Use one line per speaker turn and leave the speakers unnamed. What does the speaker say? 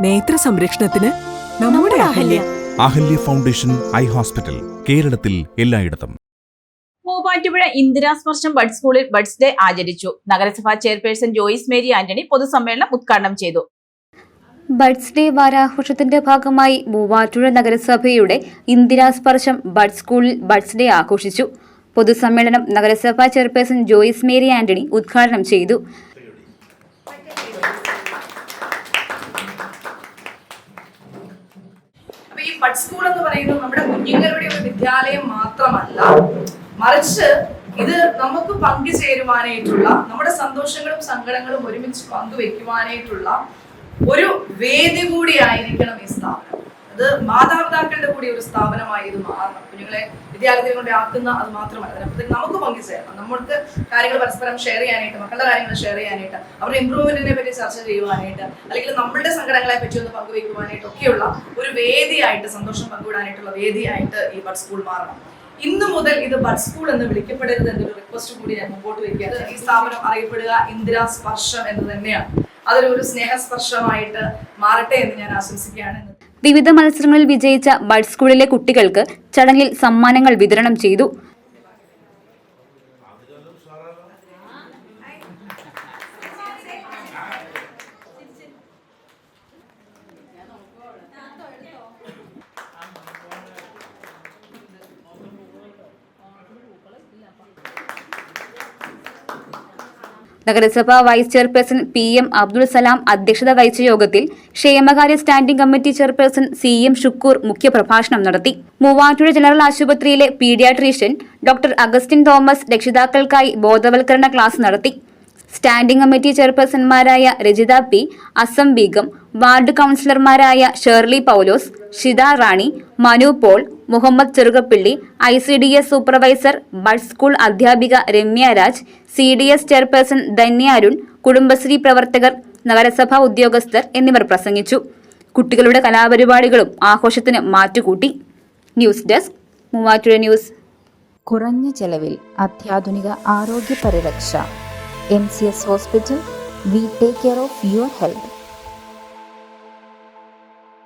നേത്ര സംരക്ഷണത്തിന് നമ്മുടെ Ahalya.
Ahalya foundation eye hospital, കേരളത്തിൽ എല്ലായിടത്തും.
മൂവാറ്റുപുഴ ഇന്ദിരാസ്പർശം ബഡ് സ്കൂളിൽ ബഡ്സ് ഡേ ആചരിച്ചു. നഗരസഭാ ചെയർപേഴ്സൺ ജോയിസ് മേരി ആന്റണി പൊതുസമ്മേളനം ഉദ്ഘാടനം ചെയ്തു.
ബഡ്സ് ഡേ വാരാഘോഷത്തിന്റെ ഭാഗമായി മൂവാറ്റുപുഴ നഗരസഭയുടെ ഇന്ദിരാസ്പർശം ബഡ് സ്കൂളിൽ ബഡ്സ് ഡേ ആഘോഷിച്ചു. പൊതുസമ്മേളനം നഗരസഭാ ചെയർപേഴ്സൺ ജോയിസ് മേരി ആന്റണി ഉദ്ഘാടനം ചെയ്തു.
ഈ ബഡ് സ്കൂൾ എന്ന് പറയുന്നത് നമ്മുടെ കുഞ്ഞുങ്ങളുടെ ഒരു വിദ്യാലയം മാത്രമല്ല, മറിച്ച് ഇത് നമുക്ക് പങ്കുചേരുവാനായിട്ടുള്ള, നമ്മുടെ സന്തോഷങ്ങളും സങ്കടങ്ങളും ഒരുമിച്ച് പങ്കുവെക്കുവാനായിട്ടുള്ള ഒരു വേദി കൂടിയായിരിക്കണം ഈ സ്ഥാപനം. അത് മാതാപിതാക്കളുടെ കൂടി ഒരു സ്ഥാപനമായി ഇത് മാറണം. കുഞ്ഞുങ്ങളെ വിദ്യാലയത്തിൽ കൊണ്ട് ആക്കുന്ന അത് മാത്രമല്ല, അതിനപ്പുറത്തേക്ക് നമുക്ക് പങ്കുചേരണം. നമ്മൾക്ക് കാര്യങ്ങൾ പരസ്പരം ഷെയർ ചെയ്യാനായിട്ട്, മക്കളുടെ കാര്യങ്ങൾ ഷെയർ ചെയ്യാനായിട്ട്, അവരുടെ ഇമ്പ്രൂവ്മെന്റിനെ പറ്റി ചർച്ച ചെയ്യുവാനായിട്ട്, അല്ലെങ്കിൽ നമ്മളുടെ സങ്കടങ്ങളെ പറ്റി ഒന്ന് പങ്കുവയ്ക്കുവാനായിട്ട് ഒക്കെയുള്ള ഒരു വേദിയായിട്ട്, സന്തോഷം പങ്കുവിടാനായിട്ടുള്ള വേദിയായിട്ട് ഈ ബഡ് സ്കൂൾ മാറണം. ഇന്നു മുതൽ ഇത് ബഡ് സ്കൂൾ എന്ന് വിളിക്കപ്പെടരുത് എന്നൊരു റിക്വസ്റ്റ് കൂടി ഞാൻ മുമ്പോട്ട് വയ്ക്കുക. ഈ സ്ഥാപനം അറിയപ്പെടുക ഇന്ദിരാസ്പർശം എന്ന് തന്നെയാണ്. അതൊരു സ്നേഹസ്പർശമായിട്ട് മാറട്ടെ എന്ന് ഞാൻ ആശംസിക്കുകയാണ്.
വിവിധ മത്സരങ്ങളിൽ വിജയിച്ച ബഡ് സ്കൂളിലെ കുട്ടികൾക്ക് ചടങ്ങിൽ സമ്മാനങ്ങൾ വിതരണം ചെയ്തു. നഗരസഭാ vice chairperson PM Abdul Salam അധ്യക്ഷത വഹിച്ച യോഗത്തിൽ ക്ഷേമകാര്യ standing committee chairperson CM Shukkur മുഖ്യപ്രഭാഷണം നടത്തി. മൂവാറ്റുപുഴ ജനറൽ ആശുപത്രിയിലെ പീഡിയാട്രീഷ്യൻ ഡോക്ടർ അഗസ്റ്റിൻ തോമസ് രക്ഷിതാക്കൾക്കായി ബോധവൽക്കരണ ക്ലാസ് നടത്തി. സ്റ്റാൻഡിംഗ് കമ്മിറ്റി ചെയർപേഴ്സൺമാരായ രജിത P, അസം ബീഗം, വാർഡ് കൌൺസിലർമാരായ Shirley Paulose, Shitha Rani, Manu Paul, Muhammad Cherukappilly, ICDS supervisor, bud school അധ്യാപിക രമ്യ രാജ്, CDS ചെയർപേഴ്സൺ ധന്യ അരുൺ, കുടുംബശ്രീ പ്രവർത്തകർ, നഗരസഭാ ഉദ്യോഗസ്ഥർ എന്നിവർ പ്രസംഗിച്ചു. കുട്ടികളുടെ കലാപരിപാടികളും ആഘോഷത്തിന് മാറ്റുകൂട്ടി. News desk, Muvattupuzha news.
കുറഞ്ഞ ചെലവിൽ അത്യാധുനിക ആരോഗ്യ പരിരക്ഷ. MCS hospital. We take care of your health.